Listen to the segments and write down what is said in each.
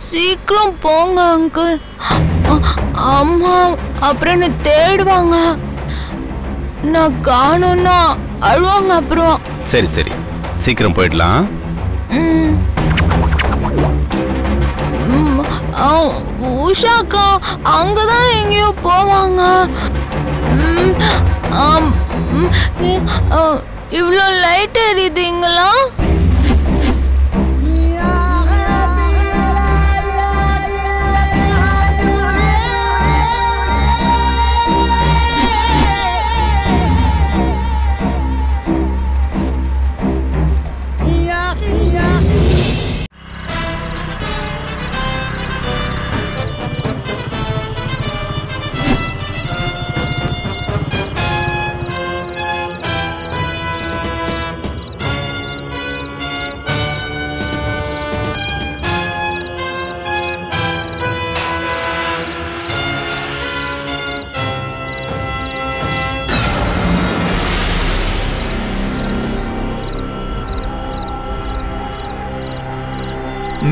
சீக்கிரம் போங்க அங்கிள். அம்மா அப்புறம் என்ன தேடுவாங்க. நான் காணும்னா அழுவாங்க அப்புறம். சரி சரி சீக்கிரம் போயிடலாம். உஷாக்கா அங்கதான் எங்கேயோ போவாங்க. இவ்வளோ லைட் எரியுதுங்களா?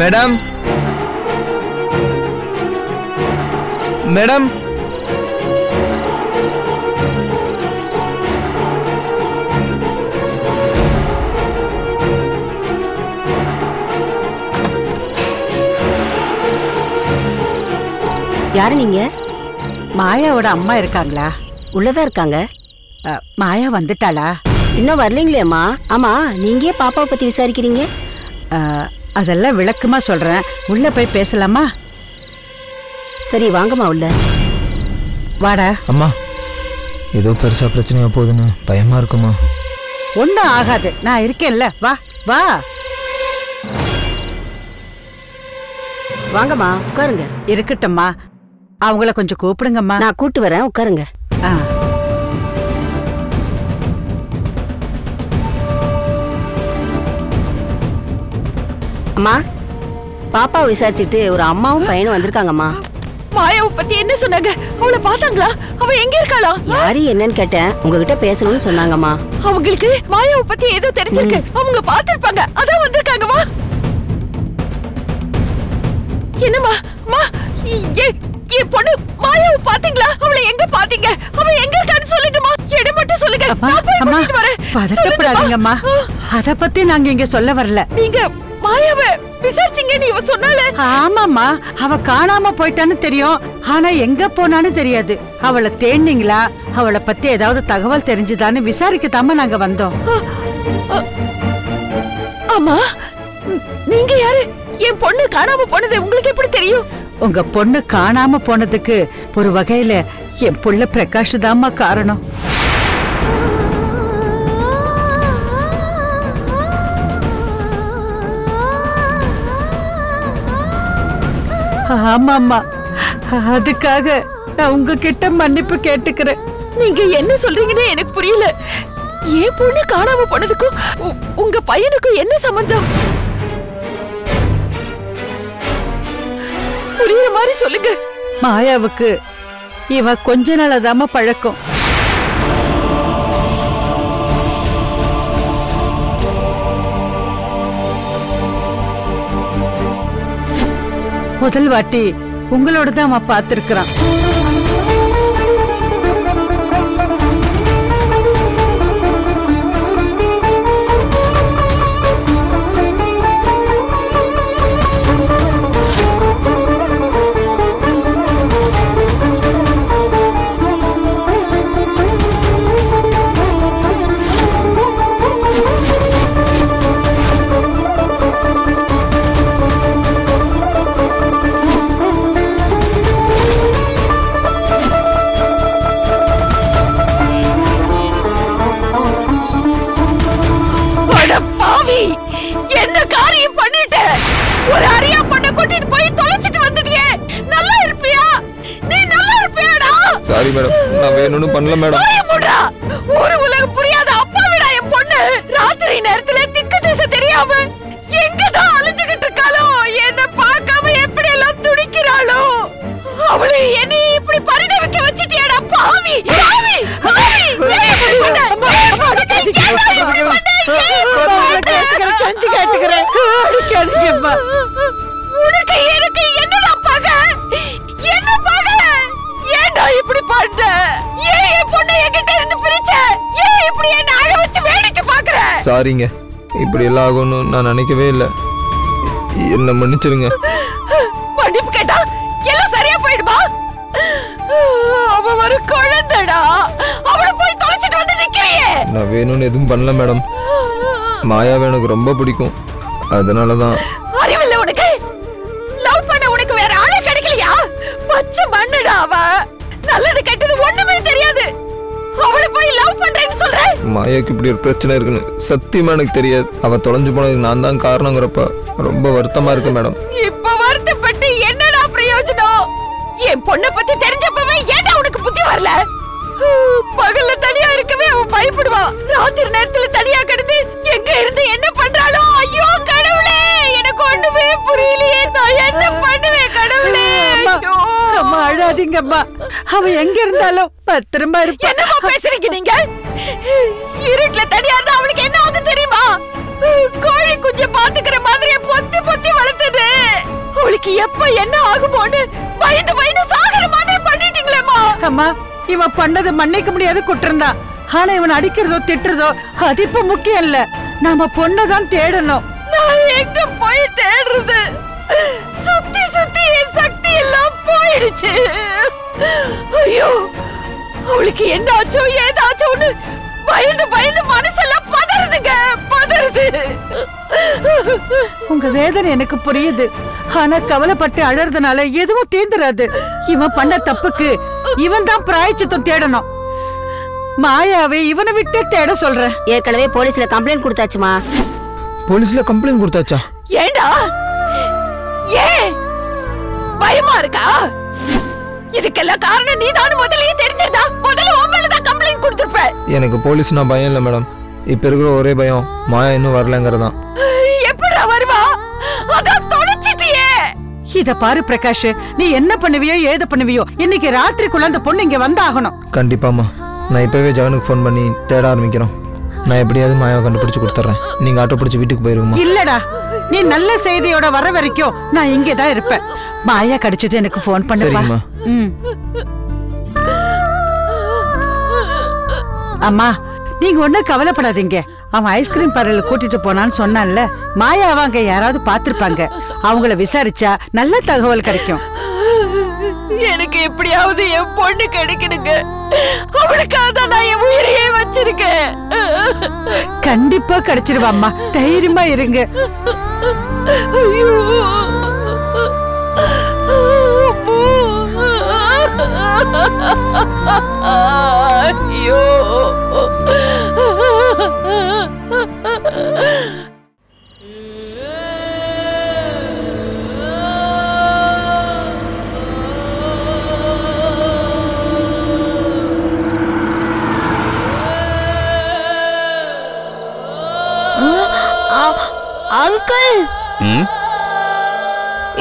மேடம் மேடம் யாரு நீங்க? மாயாவோட அம்மா இருக்காங்களா? உள்ளதான் இருக்காங்க. மாயா வந்துட்டாளா? இன்னும் வரலீங்களேம்மா. ஆமா நீங்க பாப்பாவை பத்தி விசாரிக்கிறீங்க? அதெல்லாம் விளக்கமா சொல்றேன். உள்ள போய் பேசலாமா? சரி வாங்கம்மா உள்ள. வாடா. அம்மா ஏதோ பெருசா பிரச்சனையா போகுதுன்னு பயமா இருக்குமா? ஒன்னும் ஆகாது, நான் இருக்கேன்ல. வா வா. வாங்கம்மா உட்காருங்க. இருக்கட்டும்மா, அவங்கள கொஞ்சம் கூப்பிடுங்கம்மா. நான் கூட்டு வரேன், உட்காருங்க. அம்மா பாப்பாவை விசாரிச்சுட்டு ஒரு அம்மாவும் பையனும் வந்திருக்காங்கம்மா. மாயாவை பத்தி என்ன சொன்னாங்க? அவளை பார்த்தாங்களா? அவ எங்க இருக்காளா? யாரு என்னன்னு கேட்டேன், உங்ககிட்ட பேசணும்னு சொன்னாங்கம்மா. அவங்களுக்கு மாயாவை பத்தி ஏதோ தெரிஞ்சிருக்கு, அவங்க பார்த்திருப்பாங்க, அதான் வந்திருக்காங்கம்மா. என்னம்மா மா என் பொண்ணு மாயாவை பாத்தீங்களா? அவளை எங்க பாத்தீங்க? அவ எங்க இருக்கான்னு சொல்லுங்கம்மா. இடம் மட்டும் சொல்லுங்க, நான் போய் கூட்டிட்டு வரேன். பதட்டப்படாதீங்கம்மா, அத பத்தி நாங்க இங்க சொல்ல வரல. நீங்க மாயாவை விசாரிச்சீங்கன்னு இவ சொன்னால? ஆமாம்மா, அவ காணாம போயிட்டான்னு தெரியும், ஆனா எங்க போனான்னு தெரியாது. அவளை தேடினீங்களா? அவளை பத்தி ஏதாவது தகவல் தெரிஞ்சுதான்னு விசாரிக்கத்தாம நாங்க வந்தோம். ஆமா, நீங்க யாரு? என் பொண்ணு காணாம போனது உங்களுக்கு எப்படி தெரியும்? உங்க பொண்ணு காணாம போனதுக்கு ஒரு வகையில என் புள்ள பிரகாஷ் தாம்மா காரணம். ஆமாம்மா, அதுக்காக நான் உங்ககிட்ட மன்னிப்பு கேட்டுக்கிறேன். நீங்க என்ன சொல்றீங்கன்னு எனக்கு புரியல. என் பொண்ணு காணாம போனதுக்கும் உங்க பையனுக்கும் என்ன சம்பந்தம்? புரியுற மாதிரி சொல்லுங்க. மாயாவுக்கு இவ கொஞ்ச நாளதாம பழக்கம். முதல் வாட்டி உங்களோட தான் அவன் பார்த்திருக்கிறான். என்ன காரியம் பண்ணிட்ட? ஒரு அரியா பொண்ண கூட்டிட்டு போய் தொலைச்சிட்டு வந்துட்டியே. நல்லா இருப்பியா? நீ நல்லா இருப்பியாடா? சாரி மேடம், நான் வேணும்னு பண்ணல மேடம். பயமுடா. ஒரு உலகம் புரியாத அப்பாவிடா என் பொண்ணு. ராத்திரி நேரத்துல திக்கு திசை தெரியாம எங்கதான் அலைஞ்சுகிட்டு இருக்காளோ, என்ன பார்க்காம எப்படி எல்லாம் துடிக்கிறாளோ. அவளை என்னை இப்படி பரிதவிக்க வச்சிட்டியேடா பாவி பாவி பாவி. உனக்கு சாரிங்க, இப்படி எல்லாம் ஆகும்னு நான் நினைக்கவே இல்லை. என்ன மன்னிச்சிருங்க. மன்னிப்பு கேட்டா எல்லாம் சரியா போயிடுமா? அவ ஒரு குழந்தைடா, அவளை போய் தொலைச்சிட்டு வந்து நிக்கிறியே. நான் வேணும்னு எதுவும் பண்ணல மேடம். மாயாவை எனக்கு ரொம்ப பிடிக்கும், அதனாலதான். அறிவில்லை உனக்கு? லவ் பண்ண உனக்கு வேற ஆளே கிடைக்கலையா? பச்சை மண்ணுடா அவ. நல்லது கெட்டது ஒண்ணுமே தெரியாது. அவளை போய் லவ் பண்றேன்னு சொல்ற? மாயாவுக்கு இப்படி ஒரு பிரச்சனை இருக்குன்னு சத்தியமா எனக்கு தெரியாது. அவ தொலைஞ்சு போனதுக்கு நான் தான் காரணங்கிறப்ப ரொம்ப வருத்தமா இருக்கு மேடம். இப்ப வருத்தப்பட்டு என்னடா பிரயோஜனம்? என் பொண்ணை பத்தி தெரிஞ்சப்பவே ஏன்டா உனக்கு புத்தி வரல? பகல்ல தனியா இருக்கவே அவன் பயப்படுவான். ராத்திரி நேரத்துல தனியா கிடந்து எங்க இருந்து என்ன பண்றாளோ? ஐயோ கடவுளே, எனக்கு ஒண்ணுமே புரியலையே. நான் என்ன பண்ணுவேன் கடவுளே? ஐயோ அம்மா அழாதீங்க அம்மா. அவ எங்க இருந்தாலும் பத்திரமா இருப்பா. என்னமா பேசுறீங்க நீங்க? இருட்டுல தனியா இருந்தா அவனுக்கு என்ன ஆகும் தெரியுமா? கோழி குஞ்ச பாத்துக்கிற மாதிரியே பொத்தி பொத்தி வளர்த்தது. அவளுக்கு எப்ப என்ன ஆகுமோன்னு பயந்து பயந்து சாகர மாதிரி பண்ணிட்டீங்களேம்மா. அம்மா, இவன் பண்ணது மன்னிக்க முடியாத குற்றம் தான். ஆனா இவன் அடிக்கிறதோ திட்டுறதோ அது இப்ப முக்கியம் இல்ல. நாம பொண்ணதான் தேடணும். நான் எங்க போய் தேடுறது? சுத்தி சுத்தி என் சக்தி எல்லாம் போயிடுச்சு. ஐயோ, அவளுக்கு என்ன ஆச்சோ ஏதாச்சோன்னு பயந்து பயந்து மனசெல்லாம் பதறுதுங்க, பதறுது. உங்க வேதனை எனக்கு புரியுது. ஆனா கவலைப்பட்டு அழறதுனால எதுவும் தீந்துராது. இவன் பண்ண தப்புக்கு இவன் தான் பிராயச்சித்தம் தேடணும். மாயாவை இவனை விட்டு தேட சொல்றேன். ஏற்கனவே போலீஸ்ல கம்ப்ளைண்ட் கொடுத்தாச்சுமா. போலீஸ்ல கம்ப்ளைண்ட் கொடுத்தாச்சா? ஏண்டா? ஏன் பயமா இருக்கா? இதுக்கெல்லாம் காரணம் நீ தான். முதல்லயே தெரிஞ்சிருந்தா முதல்ல உன் மேலதான் கம்ப்ளைண்ட் கொடுத்திருப்ப. எனக்கு போலீஸ்னா பயம் இல்லை மேடம். இப்ப இருக்கிற ஒரே பயம் மாயா இன்னும் வரலங்கிறதான். எப்படா வருவா? அதான் தொலைச்சிட்டியே. இத பாரு பிரகாஷ், நீ என்ன பண்ணுவியோ ஏது பண்ணுவியோ இன்னைக்கு ராத்திரிக்குள்ள அந்த பொண்ணு இங்க வந்தாகணும். கண்டிப்பாமா. நான் இப்பவே ஜெகனுக்கு ஃபோன் பண்ணி தேட ஆரம்பிக்கிறோம். நான் எப்படியாவது மாயாவை கண்டுபிடிச்சு கொடுத்துறேன். நீங்க ஆட்டோ பிடிச்சி வீட்டுக்கு போயிருவோமா? இல்லடா, நீ நல்ல செய்தியோட வர வரைக்கும் நான் இங்கதான் இருப்பேன். மாயா கிடைச்சது எனக்கு ஃபோன் பண்ணுப்பா. சரிம்மா. அம்மா, நீங்க ஒண்ணும் கவலைப்படாதீங்க. அவன் ஐஸ்கிரீம் பார்லர்ல கூட்டிட்டு போனான்னு சொன்னான்ல, மாயாவை அங்க யாராவது பாத்திருப்பாங்க. அவங்கள விசாரிச்சா நல்ல தகவல் கிடைக்கும். எனக்கு எப்படியாவது என் பொண்ணு கிடைக்கணுங்க. அவளுக்காக தான் நான் என் உயிரையே வச்சிருக்கேன். கண்டிப்பா கிடைச்சிருவாம்மா, தைரியமா இருங்க. ஐயோ ஐயோ. அங்கிள்,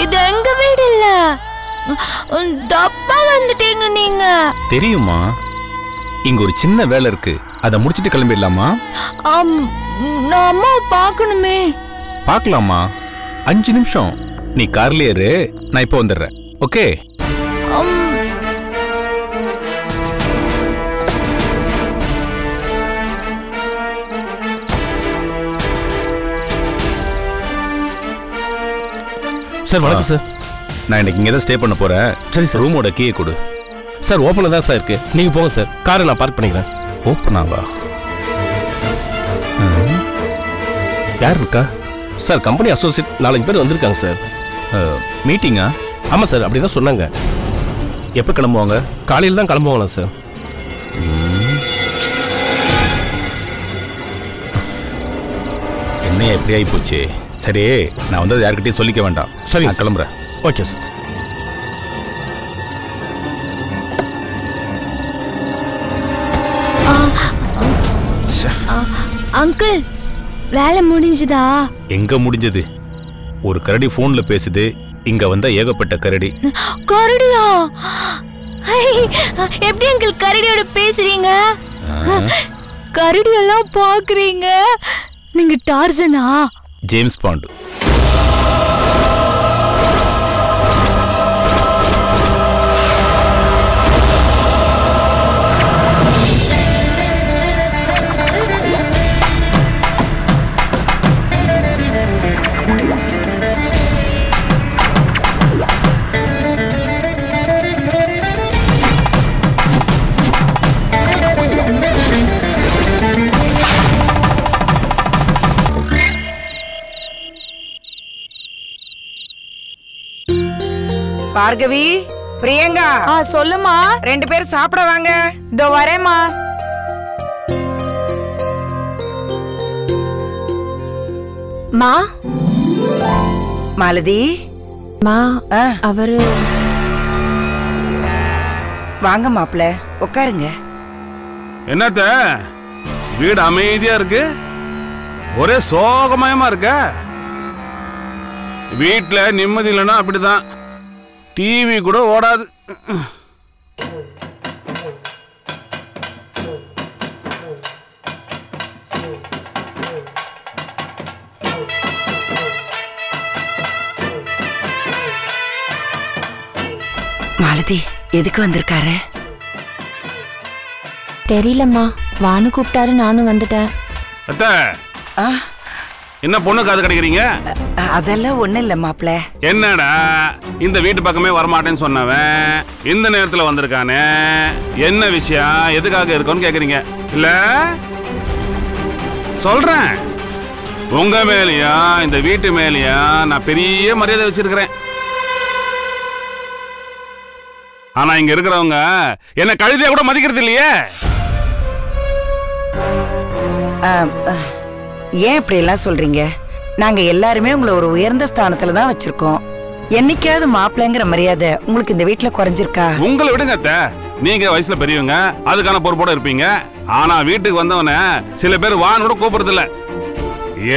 இது எங்க வீடு இல்ல. தப்பா வந்துட்டீங்க நீங்க. தெரியுமா? இங்க ஒரு சின்ன வேலை இருக்கு, அதை முடிச்சிட்டு கிளம்பிடலாமா? நான் அம்மாவை பார்க்கணுமே. பார்க்கலாமா? 5 நிமிஷம் நீ கார்ல ஏறு, நான் இப்போ வந்துடுறேன். ஓகே? சார் வணக்கம் சார். நான் இன்னைக்கு இங்கே தான் ஸ்டே பண்ண போறேன். சரி சார். ரூமோட கீயை கொடு. சார் ஓப்பனில் தான் சார் இருக்கு, நீங்க போங்க சார். காரை நான் பார்க் பண்ணிக்கிறேன். ஓப்பனாவா? யார் இருக்கா? சார் கம்பெனி அசோசியேட் 4 பேர் வந்திருக்காங்க சார். மீட்டிங்கா? ஆமாம் சார், அப்படி தான் சொன்னாங்க. எப்போ கிளம்புவாங்க? காலையில் தான் கிளம்புவாங்களா சார்? என்னையா எப்படி ஆகி போச்சு? சரி, நான் வந்து யார்கிட்டையும் சொல்லிக்க வேண்டாம். சரி, நான் கிளம்புறேன். Okay sir. அங்கிள், வேலை முடிஞ்சுதா? எங்க முடிஞ்சது? ஒரு கரடி போன்ல பேசுது, இங்க வந்த ஏகப்பட்ட கரடி. கரடியா? எப்படி அங்கிள் கரடியோட பேசுறீங்க? கரடி எல்லாம் பாக்குறீங்க. நீங்க டார்சனா? James Bond. பார்கவி, பிரியங்கா. சொல்லுமா. 2 பேரும் சாப்பிட வாங்க. இதோ வரேம்மா. மா. மாலதி. மா. அவரு. வாங்க மாப்பிள்ள, உட்காருங்க. என்னத்த வீடு அமைதியா இருக்கு, ஒரே சோகமயமா இருக்க. வீட்டுல நிம்மதி இல்லைன்னா அப்படிதான், டிவி கூட ஓடாது. மாலதி எதுக்கு வந்திருக்காரு? தெரியலம்மா, வானு கூப்பிட்டாரு, நானும் வந்துட்டேன். அத்த என்ன பொண்ணு காது கிடைக்கிறீங்க? அதெல்லாம் ஒண்ணும் இல்ல மாப்பிள்ள. என்னடா இந்த வீட்டு பக்கமே வரமாட்டேன்னு சொன்னவன் இந்த நேரத்துல வந்திருக்கானே, என்ன விஷயம், எதுக்காக இருக்குன்னு கேக்குறீங்க இல்ல? சொல்றேன், உங்க மேலயா இந்த வீட்டு மேலயா நான் பெரிய மரியாதை வச்சிருக்கிறேன். ஆனா இங்க இருக்கிறவங்க என்ன கழுதியா கூட மதிக்கிறது இல்லையே. ஏன் இப்படி எல்லாம் சொல்றீங்க? நாங்க எல்லாருமே உங்களை ஒரு உயர்ந்த ஸ்தானத்துல தான் வச்சிருக்கோம். என்னைக்காவது மாப்பிள்ளைங்கிற மரியாதை உங்களுக்கு இந்த வீட்டுல குறைஞ்சிருக்கா? உங்களை விடுங்க அத்தை, நீங்க வயசுல பெரியவங்க, அதுக்கான பொறுப்போட இருப்பீங்க. ஆனா வீட்டுக்கு வந்தவன சில பேர் வானோட கூப்பிடுறது இல்ல,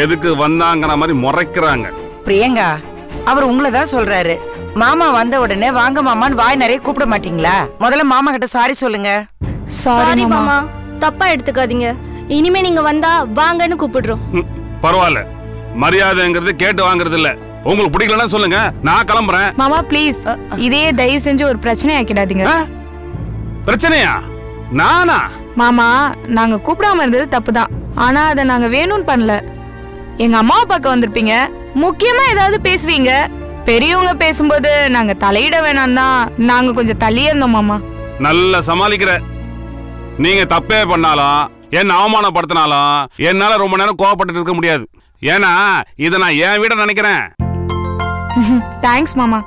எதுக்கு வந்தாங்கிற மாதிரி முறைக்கிறாங்க. பிரியங்கா, அவர் உங்களை தான் சொல்றாரு. மாமா வந்த உடனே வாங்க மாமான்னு வாய் நிறைய கூப்பிட மாட்டீங்களா? முதல்ல மாமா கிட்ட சாரி சொல்லுங்க. சாரி மாமா, தப்பா எடுத்துக்காதீங்க. இனிமே நீங்க வந்தா வாங்கன்னு கூப்பிடுறோம். பரவாயில்ல, மரியாதைங்கிறது கேட்டு வாங்குறது இல்ல. உங்களுக்கு பிடிக்கலன்னா சொல்லுங்க, நான் கிளம்புறேன். மாமா ப்ளீஸ், இதே தயவு செஞ்சு ஒரு பிரச்சனை ஆக்கிடாதீங்க. பிரச்சனையா? நானா? மாமா, நாங்க கூப்பிடாம இருந்தது தப்புதான், ஆனா அதை நாங்க வேணும்னு பண்ணல. எங்க அம்மாவை பார்க்க வந்திருப்பீங்க, முக்கியமா ஏதாவது பேசுவீங்க. பெரியவங்க பேசும்போது நாங்க தலையிட வேணாம் தான் நாங்க கொஞ்சம் தள்ளியே இருந்தோம். மாமா நல்லா சமாளிக்கிற. நீங்க தப்பே பண்ணாலும் என்ன அவமானப்படுத்தினாலும் என்னால ரொம்ப நேரம் கோவப்பட்டு இருக்க முடியாது. ஏன்னா இதை நான் என் வீட நினைக்கிறேன். தேங்க்ஸ் மாமா.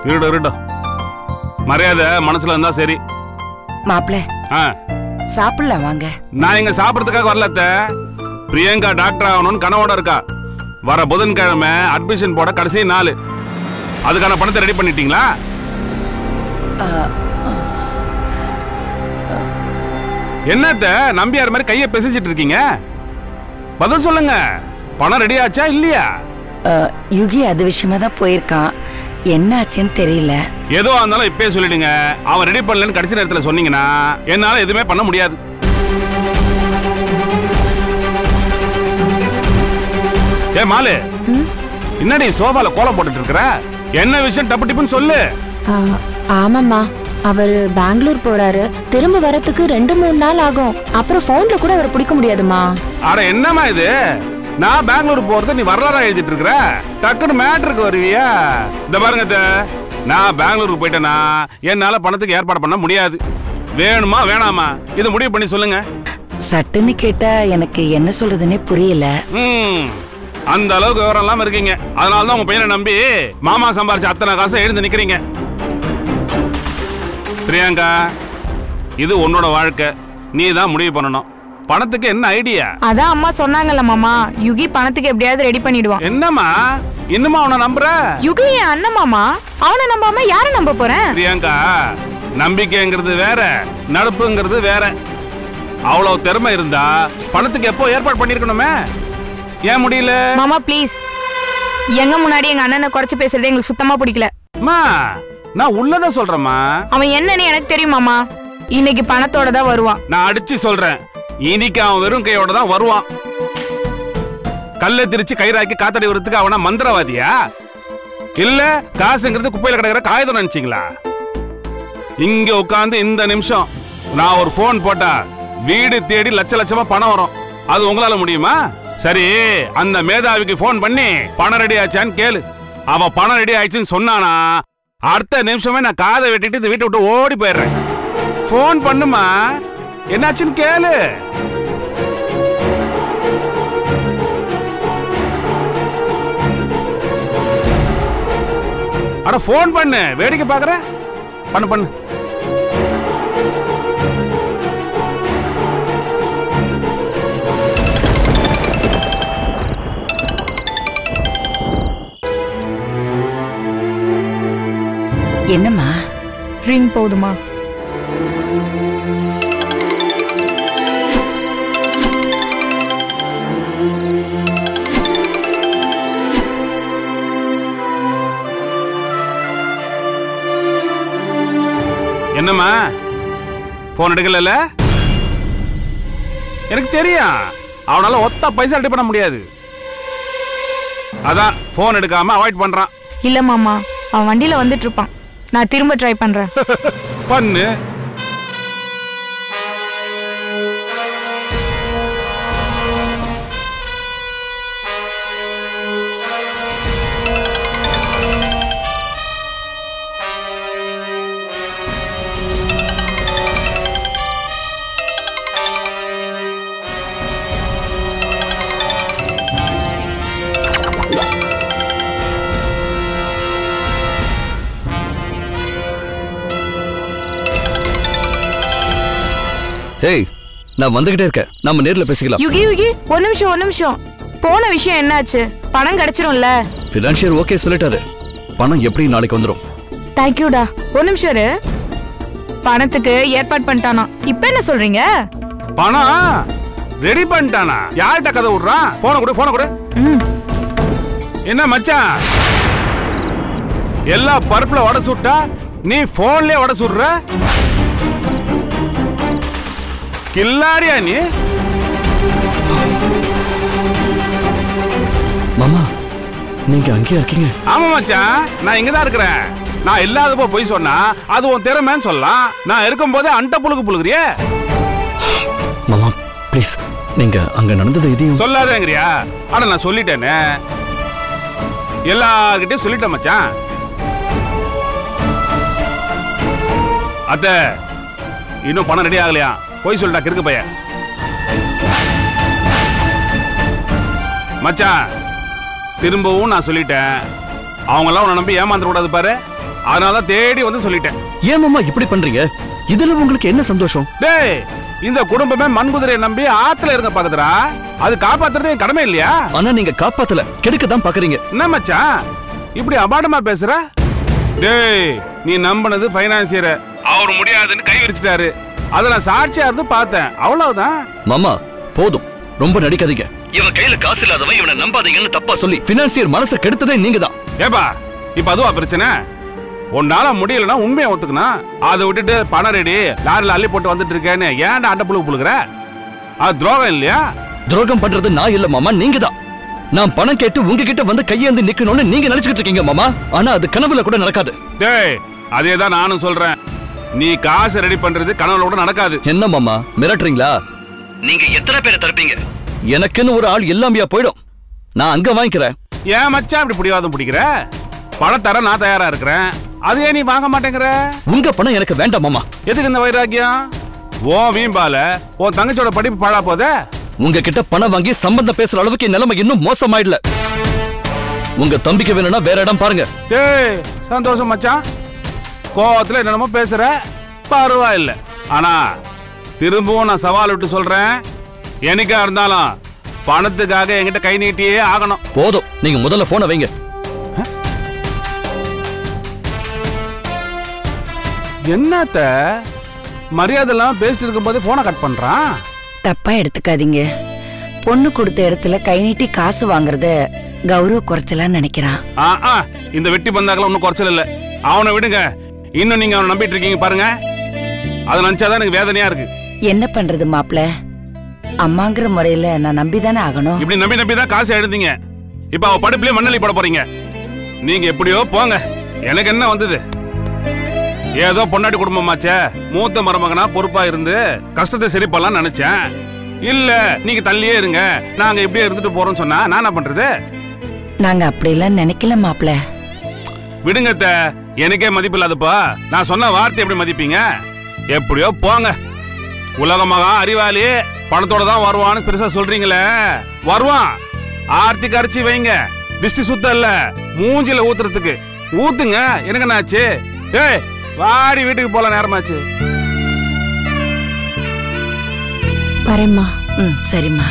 இருட்டும், மரியாதை மனசுல இருந்தா சரி. மாப்பிள்ள சாப்பிடலாம் வாங்க. நான் இங்க சாப்பிடறதுக்காக வரல அத்தை. பிரியங்கா டாக்டர் ஆகணும்னு கனவோட இருக்கா. வர புதன்கிழமை அட்மிஷன் போட கடைசி நாள். அதுக்கான பணத்தை ரெடி பண்ணிட்டீங்களா? என்னத்த நம்பியார் மாதிரி கையை பிசைஞ்சிட்டு இருக்கீங்க? பதில் சொல்லுங்க, பணம் ரெடி ஆச்சா இல்லையா? யுகி அது விஷயமா தான் போயிருக்கான், என்ன ஆச்சுன்னு தெரியல. எதுவா இருந்தாலும் இப்பயே சொல்லிடுங்க. அவன் ரெடி பண்ணலன்னு கடைசி நேரத்தில் சொன்னீங்கன்னா என்னால எதுவுமே பண்ண முடியாது. ஏ மாலு, என்னடி சோஃபால கோலம் போட்டுட்டு இருக்கற? என்ன விஷயம் டப்பு டிப்புன்னு சொல்லு. ஆமாம்மா, அவர் பெங்களூர் போறாரு, திரும்ப வரத்துக்கு 2-3 நாள் ஆகும். அப்புறம் போன்ல கூட அவரை பிடிக்க முடியாதுமா. அட என்னமா இது, நான் பெங்களூர் போறது நீ வரலாறா எழுதிட்டு இருக்கற? டக்குன்னு மேட்டருக்கு வருவியா? இந்த பாருங்க, நான் பெங்களூருக்கு போயிட்டேன்னா என்னால பணத்துக்கு ஏற்பாடு பண்ண முடியாது. வேணுமா வேணாமா இதை முடிவு பண்ணி சொல்லுங்க. சட்டுன்னு கேட்டா எனக்கு என்ன சொல்றதுன்னே புரியல. அந்த அளவுக்கு விவரம் இல்லாம இருக்கீங்க. அதனாலதான் உங்க பையனை நம்பி மாமா சம்பாரிச்ச அத்தனை காசை எழுந்து நிக்கிறீங்க. பிரியங்கா, இது உன்னோட வாழ்க்கை, நீ தான் முடிவு பண்ணணும். பணத்துக்கு என்ன ஐடியா? அதான் அம்மா சொன்னாங்கல்ல மாமா, யுகி பணத்துக்கு எப்படியாவது ரெடி பண்ணிடுவான். என்னம்மா இன்னுமா அவனை நம்புற? யுகி என் அண்ணன் மாமா, அவனை நம்பாம யாரை நம்ப போறேன்? பிரியங்கா, நம்பிக்கைங்கிறது வேற, நட்புங்கிறது வேற. அவ்வளவு திறமை இருந்தா பணத்துக்கு எப்போ ஏற்பாடு பண்ணிருக்கணுமே, ஏன் முடியல? மாமா ப்ளீஸ், எங்க முன்னாடி எங்க அண்ணனை குறைச்சு பேசுறது எங்களுக்கு சுத்தமா பிடிக்கல. நான் உள்ளதா சொல்றேம்மா. அவன் என்னன்னு எனக்கு தெரியும் மாமா. இன்னைக்கு பணத்தோட தான் வருவான். நான் அடிச்சு சொல்றேன், இன்னைக்கு அவன் வெறும் கையோட தான் வருவான். கல்லை திரிச்சு கயிறாக்கி காத்தடி வரத்துக்கு அவனா மந்திரவாதியா? இல்ல காசுங்கிறது குப்பையில கிடக்கிற காகிதம் நினைச்சீங்களா? இங்க உட்கார்ந்து இந்த நிமிஷம் நான் ஒரு போன் போட்டா வீடு தேடி லட்ச லட்சமா பணம் வரும். அது உங்களால முடியுமா? சரி, அந்த மேதாவிக்கு போன் பண்ணி பணம் ரெடி ஆச்சான்னு கேளு. அவ பணம் ரெடி ஆயிடுச்சுன்னு சொன்னானா அடுத்த நிமிஷமே நான் காதை வெட்டிட்டு இந்த வீட்டை விட்டு ஓடி போயிடுறேன். போன் பண்ணுமா, என்னாச்சுன்னு கேளு. அட ஃபோன் பண்ணு, வேடிக்கை பார்க்குற. பண்ணு பண்ணு. என்னம்மா? ரிங் போதுமா? என்னம்மா போன் எடுக்கல? எனக்கு தெரியும் அவனால ஒத்த பைசா ரெடி பண்ண முடியாது. அதான் போன் எடுக்காம அவாய்ட் பண்றான். இல்ல மாமா, அவன் வண்டியில வந்துட்டு இருப்பான். நான் திரும்ப ட்ரை பண்றேன். பண்ணு. ஏய், நான் வந்துகிட்டே இருக்கேன். நம்ம நேர்ல பேசிக்கலாம். யுகி யுகி, ஒரு நிமிஷம். போன விஷயம் என்னாச்சு? பணம் கிடைச்சிரும்ல? ஃபினான்ஷியர் ஓகே சொல்லிட்டாரு. பணம் எப்படி நாளைக்கு வந்துரும். தேங்க்யூடா. ஒரு நிமிஷம் இரு. பணத்துக்கு ஏற்பாடு பண்ணிட்டானா? இப்ப என்ன சொல்றீங்க? பணம் ரெடி பண்ணிட்டானா? யார்கிட்ட கதை விடுறான்? போன கொடு. என்ன மச்சான், எல்லா பருப்புல வடை சுட்டா நீ போன்லயே வடை சுடுற? கில்லாடியா நீ? மாமா, நீங்க அங்கேயா இருக்கீங்க? ஆமா மச்சான், நான் இங்கதான் இருக்கிறேன். நான் இல்லாதப்போ போய் சொன்னா அது உன் திறமைன்னு சொல்லலாம். நான் இருக்கும் போதே அண்ட புழுகுறிய. மாமா ப்ளீஸ், நீங்க அங்க நடந்தது இதையும் சொல்லாதேங்கிறியா? ஆனா நான் சொல்லிட்டேனே, எல்லார்கிட்டயும் சொல்லிட்டேன் மச்சான். அத்த இன்னும் பணம் ரெடி ஆகலையா? போய் சொல்லிட்டா கிறுக்கு பையன். மச்சான் திரும்பவும் நான் சொல்லிட்டேன், அவங்க எல்லாம் உன்னை நம்பி ஏமாந்துட கூடாது பாரு. அதனாலதான் தேடி வந்து சொல்லிட்டேன். ஏன் மாமா இப்படி பண்றீங்க? இதுல உங்களுக்கு என்ன சந்தோஷம்? டேய், இந்த குடும்பமே மண்குதிரையை நம்பி ஆத்துல இருக்க பாக்குதுடா. அது காப்பாத்துறது என் கடமை இல்லையா? ஆனா நீங்க காப்பாத்தல, கெடுக்க தான் பாக்குறீங்க. என்ன மச்சான் இப்படி அபாடமா பேசுற? டேய், நீ நம்பினது பைனான்சியர், அவர் முடியாதுன்னு கை விரிச்சிட்டாரு. அத நான் சாட்சியா இருந்து பார்த்தேன், அவ்வளவுதான். மாமா போதும், ரொம்ப நடிக்காதீங்க. இவன் கையில காசு இல்லாதவன் இவனை நம்பாதீங்கன்னு தப்பா சொல்லி பினான்சியர் மனசை கெடுத்ததே நீங்க தான். ஏப்பா, இப்ப அதுவா பிரச்சனை? உன்னால முடியலன்னா உண்மையை ஒத்துக்கணும். அதை விட்டுட்டு பணம் ரெடி லாரில அள்ளி போட்டு வந்துட்டு இருக்கேன்னு ஏன்டா அண்ட புழுகுற? அது துரோகம் இல்லையா? துரோகம் பண்றது நான் இல்ல மாமா, நீங்க தான். நான் பணம் கேட்டு உங்ககிட்ட வந்து கையேந்து நிக்கணும்னு நீங்க நினைச்சுக்கிட்டு இருக்கீங்க மாமா. ஆனா அது கனவுல கூட நடக்காது. டேய், அதேதான் நானும் சொல்றேன். நீ காசு ரெடி பண்றது கனவுல கூட நடக்காது. என்ன மாமா மிரட்டுறீங்களா? நீங்க எத்தனை பேரை தரப்பீங்க? எனக்குன்னு ஒரு ஆள் எல்லாமையா போயிடும். நான் அங்க வாங்கிக்கிறேன். ஏன் மச்சான் இப்படி பிடிவாதம் பிடிக்கிற? பணம் தர நான் தயாரா இருக்கிறேன், அது ஏன் நீ வாங்க மாட்டேங்கிற? உங்க பணம் எனக்கு வேண்டாம் மாமா. எதுக்கு இந்த வைராக்கியம்? ஓ வீம்பால உன் தங்கச்சியோட படிப்பு பாழா போதே. உங்ககிட்ட பணம் வாங்கி சம்பந்தம் பேசுற அளவுக்கு நிலைமை இன்னும் மோசமாயிடல. உங்க தம்பிக்கு வேணும்னா வேற இடம் பாருங்க. டேய், சந்தோஷம் மச்சான். கோவத்துல என்னமோ பேசுற, பரவாயில்ல. ஆனா திரும்பவும் நான் சவால் விட்டு சொல்றேன், எனக்கா இருந்தாலும் பணத்துக்காக என்கிட்ட கை நீட்டியே ஆகணும். போதும், நீங்க முதல்ல போனை வைங்க. என்னத்த மரியாதை எல்லாம் பேசிட்டு இருக்கும் போது போனை கட் பண்றான்? தப்பா எடுத்துக்காதீங்க. பொண்ணு கொடுத்த இடத்துல கை நீட்டி காசு வாங்குறத கௌரவ குறைச்சலான்னு நினைக்கிறான். இந்த வெட்டி பந்தாக்கெல்லாம் ஒன்னும் குறைச்சல் இல்ல. அவனை விடுங்க. இன்னும் நீங்க அவனை நம்பிட்டு இருக்கீங்க பாருங்க, அதை நினைச்சாதான் எனக்கு வேதனையா இருக்கு. என்ன பண்றது மாப்ள? அம்மாங்கிற முறையில நான் நம்பிதானே ஆகணும். இப்படி நம்பி தான் காசு எடுத்தீங்க. இப்ப அவ படிப்புலயே மண்ணலி போட போறீங்க. நீங்க எப்படியோ போங்க, எனக்கு என்ன வந்தது? ஏதோ பொண்டாட்டி குடும்பமாச்சே, மூத்த மருமகனா பொறுப்பா இருந்து கஷ்டத்தை சரி பண்ணலாம் நினைச்சேன். இல்ல நீங்க தள்ளியே இருங்க, நாங்க இப்படியே இருந்துட்டு போறோம்னு சொன்னா நான் என்ன பண்றது? நாங்க அப்படியெல்லாம் நினைக்கல மாப்ள. விடுங்கத்த, எனக்கே மதிப்பு இல்லாதப்பா நான் சொன்ன வார்த்தை எப்படி மதிப்பீங்க? எப்படியோ போங்க. உலகமாக அறிவாளி பணத்தோட தான் வருவான்னு பெருசா சொல்றீங்களே, வருவான். ஆர்த்தி கரைச்சி வைங்க, திருஷ்டி சுத்தம் இல்ல மூஞ்சில ஊத்துறதுக்கு. ஊத்துங்க. எனக்கு என்ன ஆச்சு? ஏய் வாடி, வீட்டுக்கு போலாம், நேரமாச்சு. வரேம்மா. சரிம்மா.